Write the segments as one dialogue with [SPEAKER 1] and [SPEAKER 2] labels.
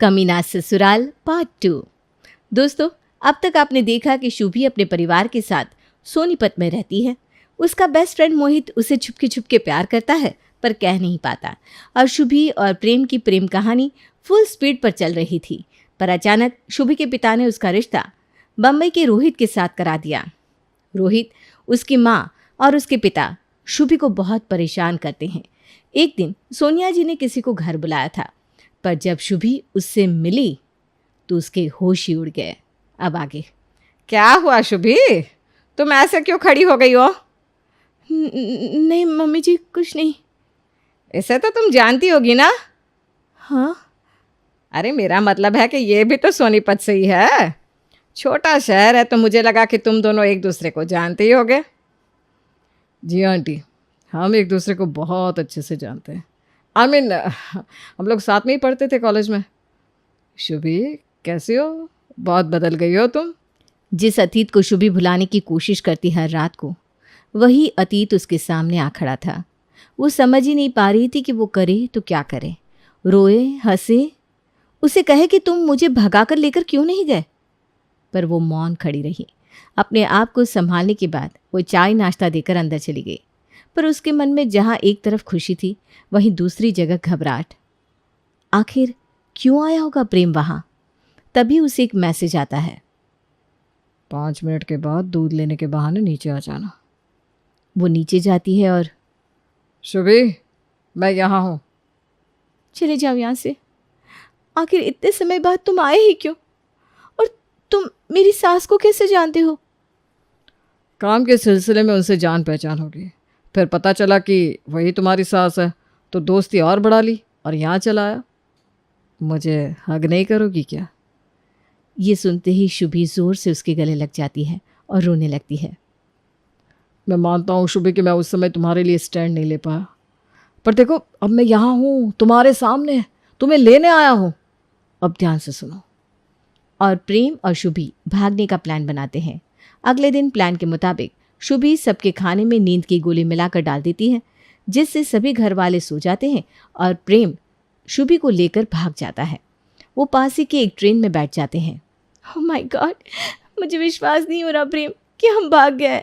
[SPEAKER 1] कमीना ससुराल पार्ट 2। दोस्तों, अब तक आपने देखा कि शुभी अपने परिवार के साथ सोनीपत में रहती है। उसका बेस्ट फ्रेंड मोहित उसे छुपके छुपके प्यार करता है पर कह नहीं पाता। और शुभी और प्रेम की प्रेम कहानी फुल स्पीड पर चल रही थी, पर अचानक शुभी के पिता ने उसका रिश्ता बम्बई के रोहित के साथ करा दिया। रोहित, उसकी माँ और उसके पिता शुभी को बहुत परेशान करते हैं। एक दिन सोनिया जी ने किसी को घर बुलाया था, पर जब शुभी उससे मिली तो उसके होश ही उड़ गए। अब आगे
[SPEAKER 2] क्या हुआ शुभी, तुम ऐसे क्यों खड़ी हो गई हो?
[SPEAKER 1] नहीं मम्मी जी, कुछ नहीं।
[SPEAKER 2] इसे तो तुम जानती होगी ना?
[SPEAKER 1] हाँ,
[SPEAKER 2] अरे मेरा मतलब है कि ये भी तो सोनीपत से ही है। छोटा शहर है तो मुझे लगा कि तुम दोनों एक दूसरे को जानते ही होगे। जी आंटी, हम एक दूसरे को बहुत अच्छे से जानते हैं। हम लोग साथ में ही पढ़ते थे कॉलेज में। शुभी, कैसी हो? बहुत बदल गई हो तुम।
[SPEAKER 1] जिस अतीत को शुभी भुलाने की कोशिश करती हर रात को, वही अतीत उसके सामने आ खड़ा था। वो समझ ही नहीं पा रही थी कि वो करे तो क्या करे। रोए, हंसे, उसे कहे कि तुम मुझे भगाकर लेकर क्यों नहीं गए, पर वो मौन खड़ी रही। अपने आप को संभालने के बाद वो चाय नाश्ता देकर अंदर चली गई, पर उसके मन में जहाँ एक तरफ खुशी थी, वहीं दूसरी जगह घबराहट। आखिर क्यों आया होगा प्रेम वहाँ? तभी उसे एक मैसेज आता है।
[SPEAKER 2] 5 मिनट के बाद दूध लेने के बहाने नीचे आ जाना।
[SPEAKER 1] वो नीचे जाती है और
[SPEAKER 2] शुभी, मैं यहाँ हूँ।
[SPEAKER 1] चले जाओ यहाँ से। आखिर इतने समय बाद तुम आए ही क्यों? और तुम मेरी सास को कैसे जानते हो?
[SPEAKER 2] काम के सिलसिले में उनसे जान पहचान होगी, फिर पता चला कि वही तुम्हारी सास है, तो दोस्ती और बढ़ा ली और यहाँ चला आया। मुझे हग नहीं करोगी क्या?
[SPEAKER 1] ये सुनते ही शुभी जोर से उसके गले लग जाती है और रोने लगती है।
[SPEAKER 2] मैं मानता हूँ शुभी कि मैं उस समय तुम्हारे लिए स्टैंड नहीं ले पाया, पर देखो अब मैं यहाँ हूँ तुम्हारे सामने, तुम्हें लेने आया हूँ। अब ध्यान से सुनो।
[SPEAKER 1] और प्रेम और शुभी भागने का प्लान बनाते हैं। अगले दिन प्लान के मुताबिक शुभी सबके खाने में नींद की गोली मिलाकर डाल देती है, जिससे सभी घर वाले सो जाते हैं और प्रेम शुभी को लेकर भाग जाता है। वो पास ही के एक ट्रेन में बैठ जाते हैं। ओह माय गॉड, मुझे विश्वास नहीं हो रहा प्रेम कि हम भाग गए।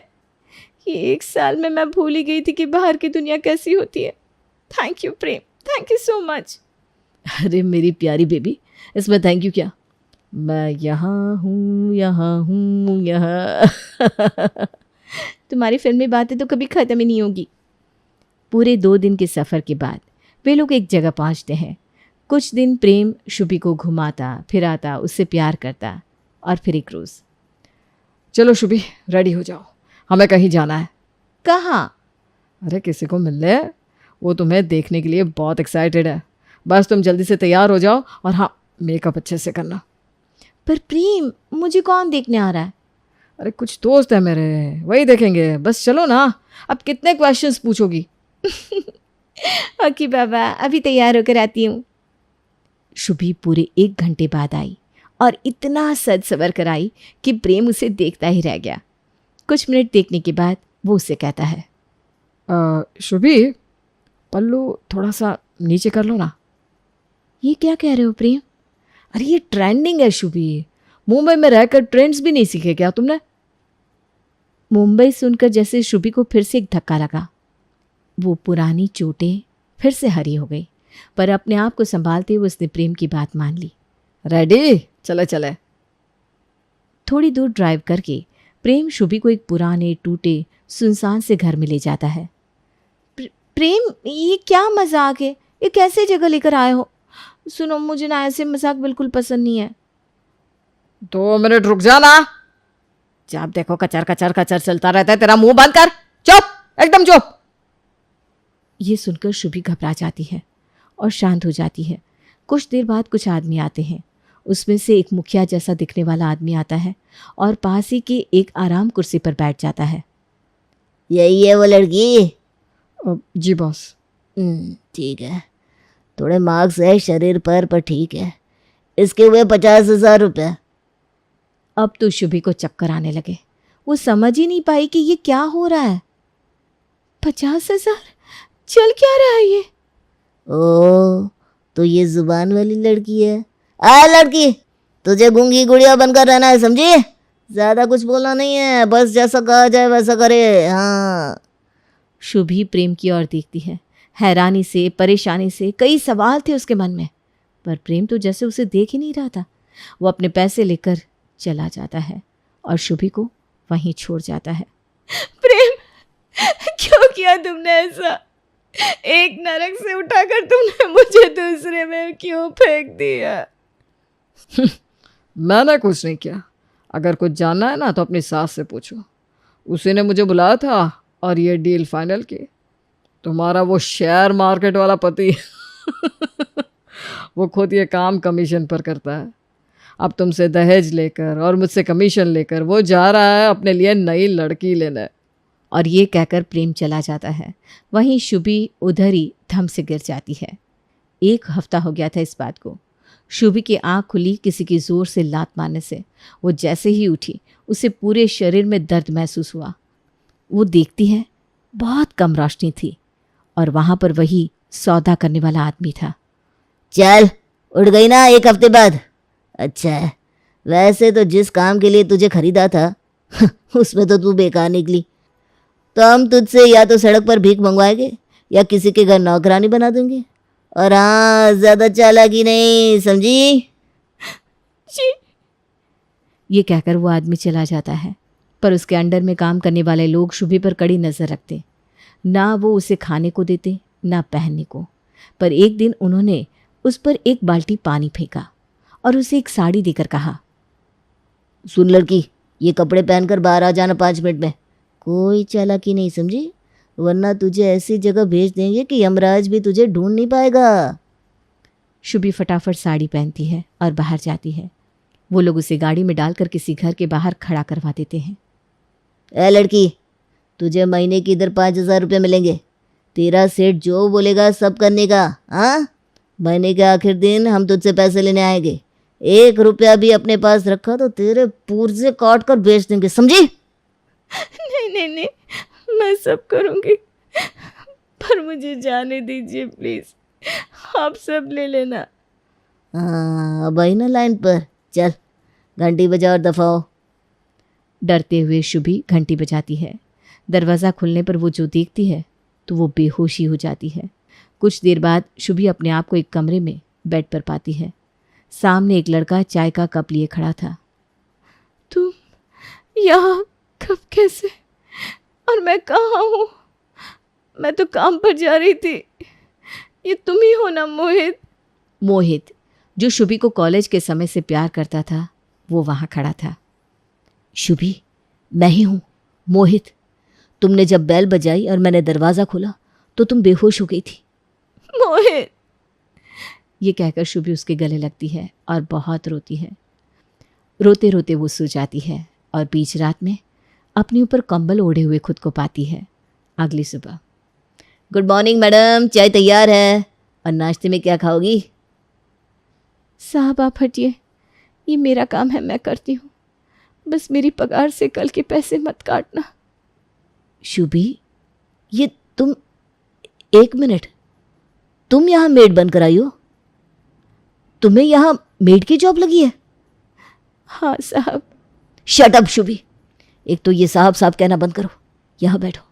[SPEAKER 1] ये 1 साल में मैं भूल ही गई थी कि बाहर की दुनिया कैसी होती है। Thank you Prem, thank you so much.
[SPEAKER 2] अरे मेरी प्यारी बेबी, इसमें थैंक यू क्या? मैं यहाँ हूँ, यहाँ हूँ, यहाँ।
[SPEAKER 1] तुम्हारी फिल्मी बातें तो कभी ख़त्म ही नहीं होगी। पूरे 2 दिन के सफ़र के बाद वे लोग एक जगह पहुँचते हैं। कुछ दिन प्रेम शुभी को घुमाता फिराता, उससे प्यार करता, और फिर एक रोज़।
[SPEAKER 2] चलो शुभी, रेडी हो जाओ, हमें कहीं जाना है।
[SPEAKER 1] कहाँ?
[SPEAKER 2] अरे किसी को मिलने, वो तुम्हें देखने के लिए बहुत एक्साइटेड है। बस तुम जल्दी से तैयार हो जाओ, और हाँ, मेकअप अच्छे से करना।
[SPEAKER 1] पर प्रेम, मुझे कौन देखने आ रहा है?
[SPEAKER 2] अरे कुछ दोस्त है मेरे, वही देखेंगे। बस चलो ना, अब कितने क्वेश्चंस पूछोगी?
[SPEAKER 1] ओके बाबा, अभी तैयार होकर आती हूँ। शुभी पूरे 1 घंटे बाद आई और इतना सज सवर कर आई कि प्रेम उसे देखता ही रह गया। कुछ मिनट देखने के बाद वो उससे कहता है,
[SPEAKER 2] शुभी, पल्लू थोड़ा सा नीचे कर लो ना।
[SPEAKER 1] ये क्या कह रहे हो प्रेम?
[SPEAKER 2] अरे ये ट्रेंडिंग है शुभी, मुंबई में रहकर ट्रेंड्स भी नहीं सीखे क्या तुमने?
[SPEAKER 1] मुंबई सुनकर जैसे शुभी को फिर से एक धक्का लगा। वो पुरानी चोटें फिर से हरी हो गई, पर अपने आप को संभालते हुए उसने प्रेम की बात मान ली।
[SPEAKER 2] रेडी, चले चले।
[SPEAKER 1] थोड़ी दूर ड्राइव करके प्रेम शुभी को एक पुराने टूटे सुनसान से घर में ले जाता है। प्रेम, ये क्या मजाक है? ये कैसे जगह लेकर आए हो? सुनो, मुझे ना ऐसे मजाक बिल्कुल पसंद नहीं है।
[SPEAKER 2] 2 मिनट रुक जाना। जब देखो कचर कचर कचर चलता रहता है, तेरा मुंह बंद कर। चुप, एकदम चुप।
[SPEAKER 1] ये सुनकर शुभी घबरा जाती है और शांत हो जाती है। कुछ देर बाद कुछ आदमी आते हैं। उसमें से एक मुखिया जैसा दिखने वाला आदमी आता है और पास ही के एक आराम कुर्सी पर बैठ जाता है।
[SPEAKER 3] यही है वो लड़की?
[SPEAKER 2] जी बॉस।
[SPEAKER 3] ठीक है, थोड़े मार्क्स है शरीर पर ठीक है। इसके हुए 50,000 रुपये।
[SPEAKER 1] अब तो शुभी को चक्कर आने लगे। वो समझ ही नहीं पाई कि ये क्या हो रहा है। 50,000? चल क्या रहा है ये?
[SPEAKER 3] ओ, तो ये जुबान वाली लड़की है। आ लड़की, तुझे गूंगी गुड़िया बनकर रहना है, समझी? ज्यादा कुछ बोलना नहीं है, बस जैसा कहा जाए वैसा करे। हाँ।
[SPEAKER 1] शुभी प्रेम की ओर देखती है। हैरानी से, परेशानी से, कई सवाल थे उसके मन में, पर प्रेम तो जैसे उसे देख ही नहीं रहा था। वो अपने पैसे लेकर चला जाता है और शुभी को वहीं छोड़ जाता है। प्रेम, क्यों किया तुमने ऐसा? एक नरक से उठाकर तुमने मुझे दूसरे में क्यों फेंक दिया?
[SPEAKER 2] मैंने कुछ नहीं किया। अगर कुछ जानना है ना तो अपनी सास से पूछो। उसी ने मुझे बुलाया था और ये डील फाइनल की। तुम्हारा वो शेयर मार्केट वाला पति वो खुद ये काम कमीशन पर करता है। अब तुमसे दहेज लेकर और मुझसे कमीशन लेकर वो जा रहा है अपने लिए नई लड़की लेने।
[SPEAKER 1] और ये कहकर प्रेम चला जाता है। वहीं शुभी उधर ही थम से गिर जाती है। 1 हफ्ता हो गया था इस बात को। शुभी की आंख खुली किसी की जोर से लात मारने से। वो जैसे ही उठी उसे पूरे शरीर में दर्द महसूस हुआ। वो देखती है, बहुत कम रोशनी थी और वहां पर वही सौदा करने वाला आदमी था।
[SPEAKER 3] चल, उठ गई ना 1 हफ्ते बाद? अच्छा है, वैसे तो जिस काम के लिए तुझे खरीदा था उसमें तो तू बेकार निकली। तो हम तुझसे या तो सड़क पर भीख मंगवाएंगे या किसी के घर नौकरानी बना देंगे। और हाँ, ज्यादा चालाकी नहीं, समझी?
[SPEAKER 1] जी। ये कहकर वो आदमी चला जाता है, पर उसके अंडर में काम करने वाले लोग शुभी पर कड़ी नजर रखते। ना वो उसे खाने को देते, ना पहनने को। पर एक दिन उन्होंने उस पर 1 बाल्टी पानी फेंका और उसे एक साड़ी देकर कहा,
[SPEAKER 3] सुन लड़की, ये कपड़े पहनकर बाहर आ जाना 5 मिनट में। कोई चालाकी नहीं, समझी? वरना तुझे ऐसी जगह भेज देंगे कि यमराज भी तुझे ढूंढ नहीं पाएगा।
[SPEAKER 1] शुभी फटाफट साड़ी पहनती है और बाहर जाती है। वो लोग उसे गाड़ी में डालकर किसी घर के बाहर खड़ा करवा देते हैं।
[SPEAKER 3] ए लड़की, तुझे महीने की इधर 5,000 रुपये मिलेंगे। तेरा सेठ जो बोलेगा सब करने का। हाँ, महीने के आखिर दिन हम तुझसे पैसे लेने आएंगे। 1 रुपया भी अपने पास रखा तो तेरे पुर्जे काट कर बेच देंगे, समझी?
[SPEAKER 1] नहीं नहीं नहीं, मैं सब करूँगी, पर मुझे जाने दीजिए प्लीज़। आप सब ले लेना।
[SPEAKER 3] हाँ, अब आई ना लाइन पर। चल, घंटी बजा और दफा हो।
[SPEAKER 1] डरते हुए शुभी घंटी बजाती है। दरवाज़ा खुलने पर वो जो देखती है तो वो बेहोशी हो जाती है। कुछ देर बाद शुभी अपने आप को एक कमरे में बेड पर पाती है। सामने एक लड़का चाय का कप लिए खड़ा था। तुम यहाँ कब, कैसे, और मैं कहाँ हूँ? मैं तो काम पर जा रही थी। ये तुम ही हो ना मोहित? मोहित, जो शुभी को कॉलेज के समय से प्यार करता था, वो वहाँ खड़ा था।
[SPEAKER 3] शुभी, मैं ही हूँ, मोहित। तुमने जब बेल बजाई और मैंने दरवाज़ा खोला तो तुम बेहोश हो गई थी।
[SPEAKER 1] मोहित, ये कहकर शुभी उसके गले लगती है और बहुत रोती है। रोते रोते वो सो जाती है और बीच रात में अपने ऊपर कंबल ओढ़े हुए खुद को पाती है। अगली सुबह,
[SPEAKER 3] गुड मॉर्निंग मैडम, चाय तैयार है। और नाश्ते में क्या खाओगी?
[SPEAKER 1] साहब आप हटिए, ये मेरा काम है, मैं करती हूँ। बस मेरी पगार से कल के पैसे मत काटना।
[SPEAKER 3] शुभी, ये तुम, 1 मिनट, तुम यहाँ मेड बनकर आई हो? तुम्हें यहाँ मेड की जॉब लगी है?
[SPEAKER 1] हाँ साहब।
[SPEAKER 3] शट अप शुभी, एक तो ये साहब साहब कहना बंद करो। यहाँ बैठो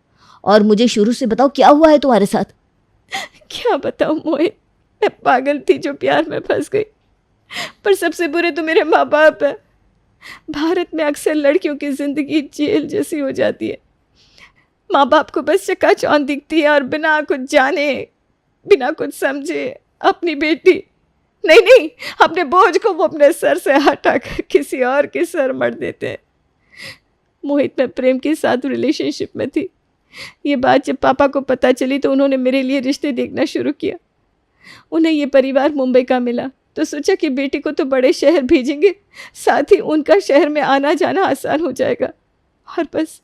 [SPEAKER 3] और मुझे शुरू से बताओ क्या हुआ है तुम्हारे साथ।
[SPEAKER 1] क्या बताऊँ मोहित, मैं पागल थी जो प्यार में फंस गई। पर सबसे बुरे तो मेरे माँ बाप है। भारत में अक्सर लड़कियों की जिंदगी जेल जैसी हो जाती है। माँ बाप को बस चकाचौंध दिखती है और बिना कुछ जाने, बिना कुछ समझे अपनी बेटी, नहीं, अपने बोझ को वो अपने सर से हटाकर किसी और के सर मढ़ देते हैं। मोहित, मैं प्रेम के साथ रिलेशनशिप में थी। ये बात जब पापा को पता चली तो उन्होंने मेरे लिए रिश्ते देखना शुरू किया। उन्हें ये परिवार मुंबई का मिला तो सोचा कि बेटी को तो बड़े शहर भेजेंगे, साथ ही उनका शहर में आना जाना आसान हो जाएगा। और बस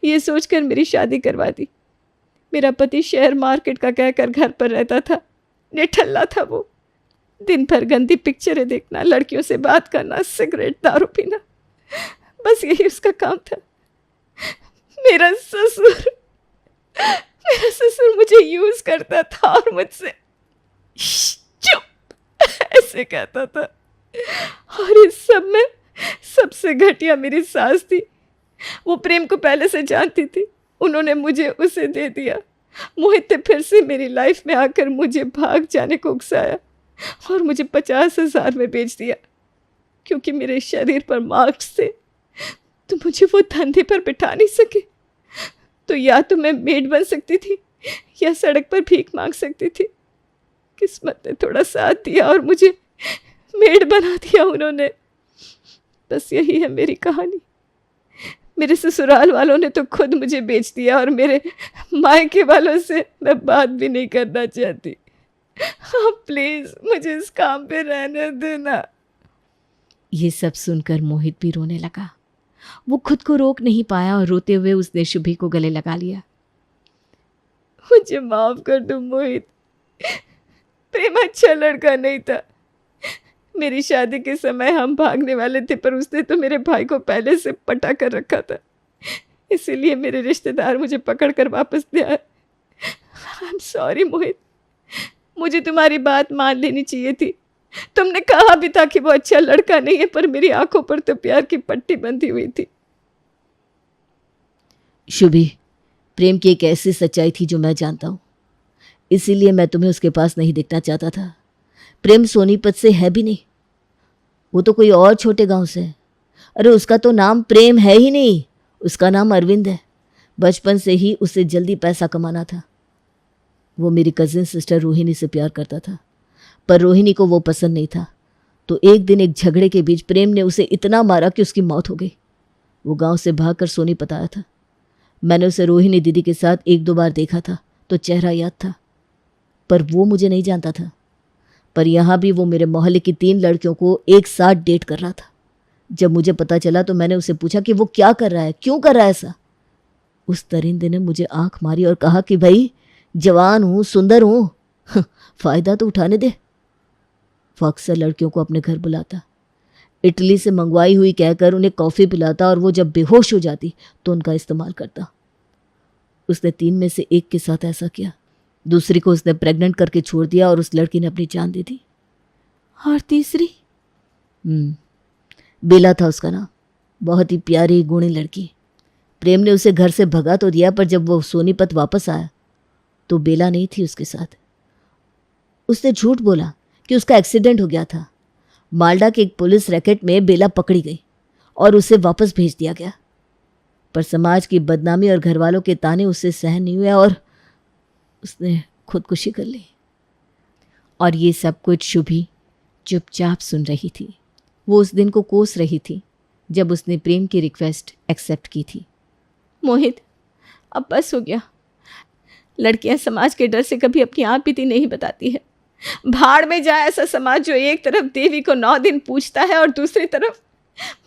[SPEAKER 1] ये सोचकर मेरी शादी करवा दी। मेरा पति शेयर मार्केट का कहकर घर पर रहता था। निठल्ला था वो। दिन भर गंदी पिक्चरें देखना, लड़कियों से बात करना, सिगरेट दारू पीना, बस यही उसका काम था। मेरा ससुर मुझे यूज करता था और मुझसे चुप ऐसे कहता था।
[SPEAKER 2] और इस सब में सबसे घटिया मेरी सास थी। वो प्रेम को पहले से जानती थी, उन्होंने मुझे उसे दे दिया। मोहित ने फिर से मेरी लाइफ में आकर मुझे भाग जाने को उकसाया और मुझे 50,000 में बेच दिया। क्योंकि मेरे शरीर पर मार्क्स थे तो मुझे वो धंधे पर बिठा नहीं सके। तो या तो मैं मेड बन सकती थी या सड़क पर भीख मांग सकती थी। किस्मत ने थोड़ा साथ दिया और मुझे मेड बना दिया उन्होंने। बस यही है मेरी कहानी। मेरे ससुराल वालों ने तो खुद मुझे बेच दिया और मेरे मायके वालों से मैं बात भी नहीं करना चाहती। हाँ प्लीज मुझे इस काम पे रहने देना।
[SPEAKER 1] ये सब सुनकर मोहित भी रोने लगा। वो खुद को रोक नहीं पाया और रोते हुए उसने शुभी को गले लगा लिया।
[SPEAKER 2] मुझे माफ कर दो मोहित, प्रेम अच्छा लड़का नहीं था। मेरी शादी के समय हम भागने वाले थे, पर उसने तो मेरे भाई को पहले से पटा कर रखा था, इसीलिए मेरे रिश्तेदार मुझे पकड़ कर वापस ले आए। आई एम सॉरी मोहित, मुझे तुम्हारी बात मान लेनी चाहिए थी। तुमने कहा भी था कि वो अच्छा लड़का नहीं है, पर मेरी आंखों पर तो प्यार की पट्टी बंधी हुई थी।
[SPEAKER 3] शुभी, प्रेम की एक ऐसी सच्चाई थी जो मैं जानता हूँ, इसीलिए मैं तुम्हें उसके पास नहीं देखना चाहता था। प्रेम सोनीपत से है भी नहीं, वो तो कोई और छोटे गांव से है। अरे उसका तो नाम प्रेम है ही नहीं, उसका नाम अरविंद है। बचपन से ही उसे जल्दी पैसा कमाना था। वो मेरी कजिन सिस्टर रोहिणी से प्यार करता था, पर रोहिणी को वो पसंद नहीं था। तो एक दिन एक झगड़े के बीच प्रेम ने उसे इतना मारा कि उसकी मौत हो गई। वो गांव से भागकर सोनीपत आया था। मैंने उसे रोहिणी दीदी के साथ 1-2 बार देखा था तो चेहरा याद था, पर वो मुझे नहीं जानता था। पर यहाँ भी वो मेरे मोहल्ले की 3 लड़कियों को एक साथ डेट कर रहा था। जब मुझे पता चला तो मैंने उसे पूछा कि वो क्या कर रहा है, क्यों कर रहा है ऐसा। उस दरिंदे ने मुझे आंख मारी और कहा कि भाई जवान हूँ, सुंदर हूँ, फायदा तो उठाने दे। वो अक्सर लड़कियों को अपने घर बुलाता, इटली से मंगवाई हुई कहकर उन्हें कॉफ़ी पिलाता और वो जब बेहोश हो जाती तो उनका इस्तेमाल करता। उसने 3 में से एक के साथ ऐसा किया। दूसरी को उसने प्रेग्नेंट करके छोड़ दिया और उस लड़की ने अपनी जान दे दी।
[SPEAKER 1] और तीसरी?
[SPEAKER 3] बेला था उसका नाम। बहुत ही प्यारी गुणी लड़की। प्रेम ने उसे घर से भगा तो दिया, पर जब वो सोनीपत वापस आया तो बेला नहीं थी उसके साथ। उसने झूठ बोला कि उसका एक्सीडेंट हो गया था। माल्डा के एक पुलिस रैकेट में बेला पकड़ी गई और उसे वापस भेज दिया गया। पर समाज की बदनामी और घरवालों के ताने उससे सहन नहीं हुए और उसने खुदकुशी कर ली।
[SPEAKER 1] और ये सब कुछ शुभी चुपचाप सुन रही थी। वो उस दिन को कोस रही थी जब उसने प्रेम की रिक्वेस्ट एक्सेप्ट की थी। मोहित, अब बस हो गया। लड़कियां समाज के डर से कभी अपनी आप बीती नहीं बताती है। भाड़ में जाए ऐसा समाज जो एक तरफ देवी को 9 दिन पूजता है और दूसरी तरफ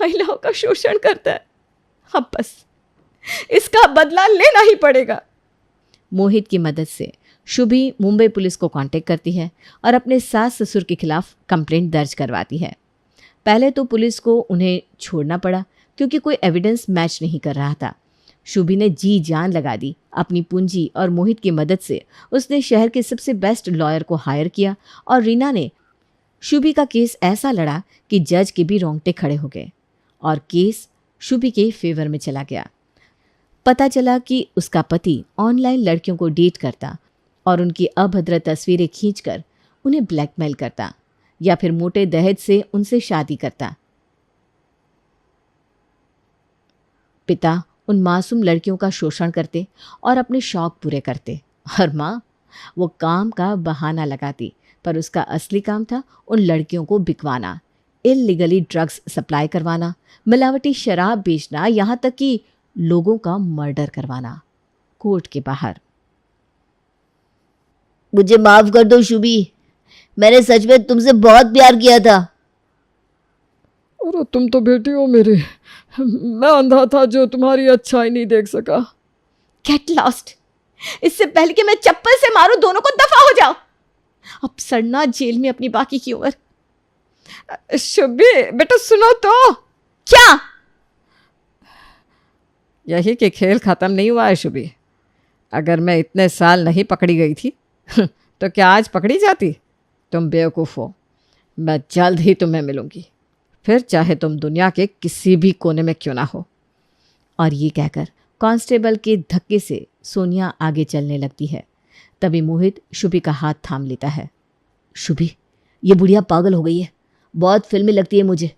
[SPEAKER 1] महिलाओं का शोषण करता है। अब बस इसका बदला लेना ही पड़ेगा। मोहित की मदद से शुभी मुंबई पुलिस को कांटेक्ट करती है और अपने सास ससुर के खिलाफ कंप्लेंट दर्ज करवाती है। पहले तो पुलिस को उन्हें छोड़ना पड़ा क्योंकि कोई एविडेंस मैच नहीं कर रहा था। शुभी ने जी जान लगा दी। अपनी पूंजी और मोहित की मदद से उसने शहर के सबसे बेस्ट लॉयर को हायर किया और रीना ने शुभी का केस ऐसा लड़ा कि जज के भी रोंगटे खड़े हो गए और केस शुभी के फेवर में चला गया। पता चला कि उसका पति ऑनलाइन लड़कियों को डेट करता और उनकी अभद्र तस्वीरें खींचकर उन्हें ब्लैकमेल करता या फिर मोटे दहेज से उनसे शादी करता। पिता उन मासूम लड़कियों का शोषण करते और अपने शौक पूरे करते और माँ वो काम का बहाना लगाती, पर उसका असली काम था उन लड़कियों को बिकवाना, इल्लीगली ड्रग्स सप्लाई करवाना, मिलावटी शराब बेचना, यहाँ तक कि लोगों का मर्डर करवाना कोर्ट के बाहर।
[SPEAKER 3] मुझे माफ कर दो शुभी, मैंने सच में तुमसे बहुत प्यार किया था।
[SPEAKER 2] और तुम तो बेटी हो मेरी, मैं अंधा था जो तुम्हारी अच्छाई नहीं देख सका।
[SPEAKER 1] Get lost. इससे पहले कि मैं चप्पल से मारूं, दोनों को दफा हो जाओ। अब सड़ना जेल में अपनी बाकी की उम्र।
[SPEAKER 2] शुभी बेटा सुनो तो।
[SPEAKER 1] क्या?
[SPEAKER 2] यही कि खेल खत्म नहीं हुआ है शुभी। अगर मैं इतने साल नहीं पकड़ी गई थी तो क्या आज पकड़ी जाती? तुम बेवकूफ़ हो। मैं जल्द ही तुम्हें मिलूंगी, फिर चाहे तुम दुनिया के किसी भी कोने में क्यों ना हो।
[SPEAKER 1] और ये कहकर कांस्टेबल के धक्के से सोनिया आगे चलने लगती है। तभी मोहित शुभी का हाथ थाम लेता है।
[SPEAKER 3] शुभी, ये बुढ़िया पागल हो गई है, बहुत फिल्मी लगती है मुझे।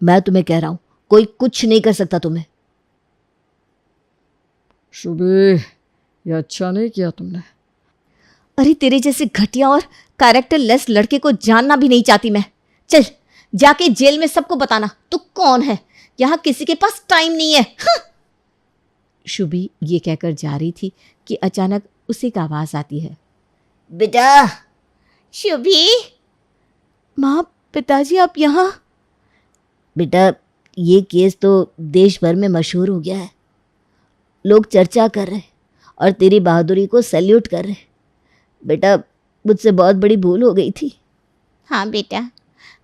[SPEAKER 3] मैं तुम्हें कह रहा हूं, कोई कुछ नहीं कर सकता तुम्हें।
[SPEAKER 2] शुभी, ये अच्छा नहीं किया तुमने।
[SPEAKER 1] अरे तेरे जैसे घटिया और कैरेक्टर लेस लड़के को जानना भी नहीं चाहती मैं। चल जाके जेल में सबको बताना तू कौन है, यहाँ किसी के पास टाइम नहीं है। हाँ। शुभी ये कहकर जा रही थी कि अचानक उसे एक आवाज आती है।
[SPEAKER 3] बेटा।
[SPEAKER 1] शुभी। माँ, पिताजी आप यहाँ?
[SPEAKER 3] बेटा, ये केस तो देश भर में मशहूर हो गया है, लोग चर्चा कर रहे हैं और तेरी बहादुरी को सैल्यूट कर रहे हैं। बेटा, मुझसे बहुत बड़ी भूल हो गई थी।
[SPEAKER 4] हाँ बेटा,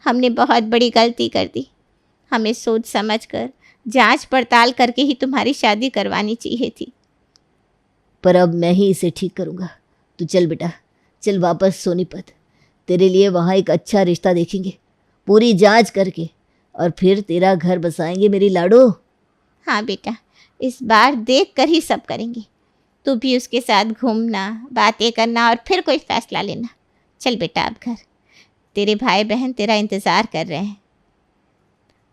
[SPEAKER 4] हमने बहुत बड़ी गलती कर दी। हमें सोच समझ कर जांच पड़ताल करके ही तुम्हारी शादी करवानी चाहिए थी।
[SPEAKER 3] पर अब मैं ही इसे ठीक करूँगा। तू चल बेटा, चल वापस सोनीपत। तेरे लिए वहाँ एक अच्छा रिश्ता देखेंगे, पूरी जांच करके, और फिर तेरा घर बसाएंगे मेरी लाडो।
[SPEAKER 4] हाँ बेटा, इस बार देख कर ही सब करेंगे। तू भी उसके साथ घूमना, बातें करना और फिर कोई फैसला लेना। चल बेटा अब घर, तेरे भाई बहन तेरा इंतज़ार कर रहे हैं।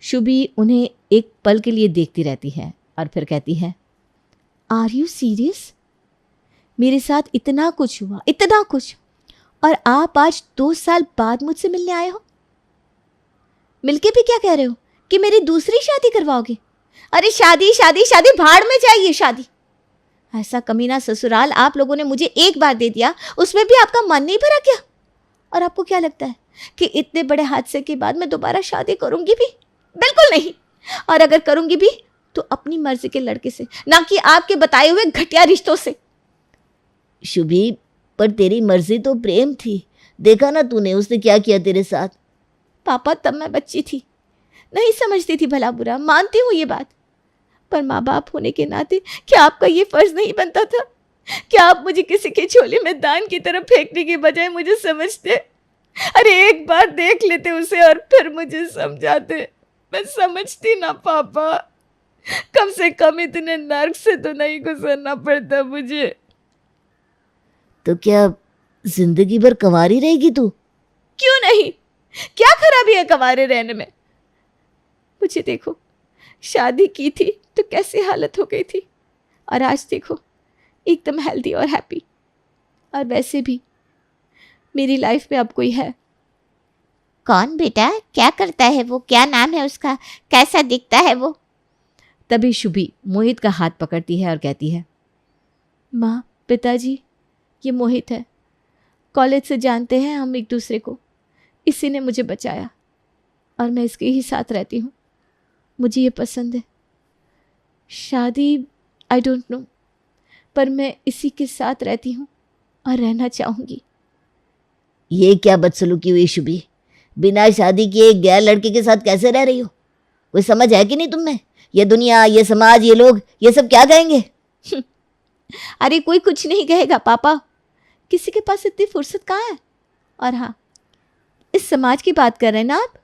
[SPEAKER 1] शुभी उन्हें एक पल के लिए देखती रहती है और फिर कहती है, आर यू सीरियस? मेरे साथ इतना कुछ हुआ, इतना कुछ, और आप आज 2 साल बाद मुझसे मिलने आए हो? मिलके भी क्या कह रहे हो कि मेरी दूसरी शादी करवाओगे? अरे शादी शादी शादी, भाड़ में जाइए शादी। ऐसा कमीना ससुराल आप लोगों ने मुझे एक बार दे दिया, उसमें भी आपका मन नहीं भरा क्या? और आपको क्या लगता है कि इतने बड़े हादसे के बाद मैं दोबारा शादी करूंगी भी? बिल्कुल नहीं। और अगर करूंगी भी तो अपनी मर्जी के लड़के से, ना कि आपके बताए हुए घटिया रिश्तों से।
[SPEAKER 3] शुभी, पर तेरी मर्जी तो प्रेम थी, देखा ना तूने उसने क्या किया तेरे साथ।
[SPEAKER 1] पापा, तब मैं बच्ची थी, नहीं समझती थी भला बुरा, मानती हूँ ये बात, पर माँ बाप होने के नाते क्या आपका ये फर्ज नहीं बनता था? क्या आप मुझे किसी के झोले में दान की तरफ फेंकने के बजाय मुझे समझते? अरे एक बार देख लेते उसे और फिर मुझे समझाते। मैं समझती ना पापा, कम से कम इतने नर्क से तो नहीं गुजरना पड़ता मुझे।
[SPEAKER 3] तो क्या जिंदगी भर कंवारी रहेगी तू?
[SPEAKER 1] क्यों नहीं, क्या खराबी है कंवारे रहने में? मुझे देखो, शादी की थी तो कैसी हालत हो गई थी, और आज देखो एकदम हेल्दी और हैप्पी। और वैसे भी मेरी लाइफ में अब कोई है।
[SPEAKER 4] कौन बेटा? क्या करता है वो? क्या नाम है उसका? कैसा दिखता है वो?
[SPEAKER 1] तभी शुभी मोहित का हाथ पकड़ती है और कहती है, माँ, पिताजी, ये मोहित है। कॉलेज से जानते हैं हम एक दूसरे को, इसी ने मुझे बचाया और मैं इसके ही साथ रहती हूँ। मुझे ये पसंद है। शादी आई डोंट नो, पर मैं इसी के साथ रहती हूँ और रहना चाहूँगी।
[SPEAKER 3] ये क्या बदसलूकी हुई शुभी? बिना शादी किए एक गैर लड़के के साथ कैसे रह रही हो? कोई समझ है कि नहीं तुम में? ये दुनिया, ये समाज, ये लोग, ये सब क्या कहेंगे?
[SPEAKER 1] अरे कोई कुछ नहीं कहेगा पापा, किसी के पास इतनी फुर्सत कहाँ है। और हाँ, इस समाज की बात कर रहे हैं ना आप,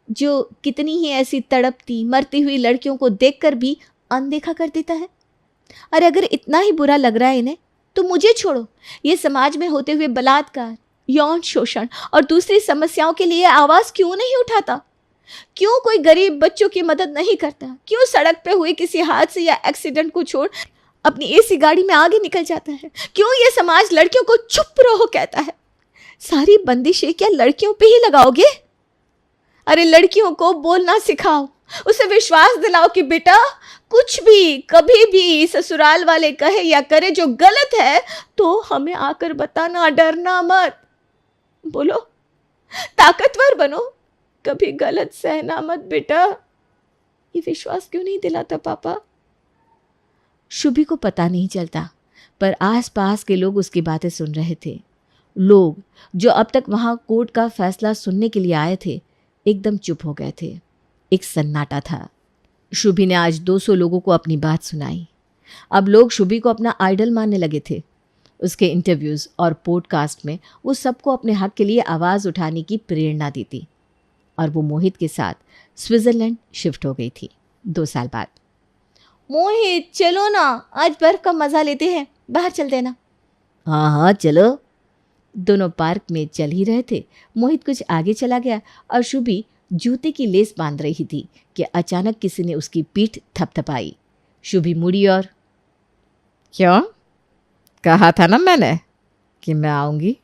[SPEAKER 1] जो कितनी ही ऐसी तड़पती मरती हुई लड़कियों को देखकर भी अनदेखा कर देता है। अरे अगर इतना ही बुरा लग रहा है इन्हें तो मुझे छोड़ो। ये समाज में होते हुए बलात्कार, यौन शोषण और दूसरी समस्याओं के लिए आवाज़ क्यों नहीं उठाता? क्यों कोई गरीब बच्चों की मदद नहीं करता? क्यों सड़क पे हुए किसी हादसे या एक्सीडेंट को छोड़ अपनी एसी गाड़ी में आगे निकल जाता है? क्यों ये समाज लड़कियों को चुप रहो कहता है? सारी बंदिशें क्या लड़कियों पे ही लगाओगे? अरे लड़कियों को बोलना सिखाओ, उसे विश्वास दिलाओ कि बेटा कुछ भी कभी भी ससुराल वाले कहे या करे जो गलत है तो हमें आकर बताना, डरना मत। बोलो, ताकतवर बनो, कभी गलत सहना मत बेटा। ये विश्वास क्यों नहीं दिलाता पापा? शुभी को पता नहीं चलता, पर आसपास के लोग उसकी बातें सुन रहे थे। लोग जो अब तक वहां कोर्ट का फैसला सुनने के लिए आए थे एकदम चुप हो गए थे। एक सन्नाटा था। शुभी ने आज 200 लोगों को अपनी बात सुनाई। अब लोग शुभी को अपना आइडल मानने लगे थे। उसके इंटरव्यूज़ और पॉडकास्ट में वो सबको अपने हक के लिए आवाज़ उठाने की प्रेरणा दी थी। और वो मोहित के साथ स्विट्ज़रलैंड शिफ्ट हो गई थी 2 साल बाद। मोहित चलो ना, आज बर्फ़ का मज़ा लेते हैं, बाहर चल देना।
[SPEAKER 3] हाँ हाँ चलो।
[SPEAKER 1] दोनों पार्क में चल ही रहे थे। मोहित कुछ आगे चला गया और शुभी जूते की लेस बांध रही थी कि अचानक किसी ने उसकी पीठ थपथपाई। शुभी मुड़ी और
[SPEAKER 2] क्यों? कहा था ना मैंने कि मैं आऊंगी।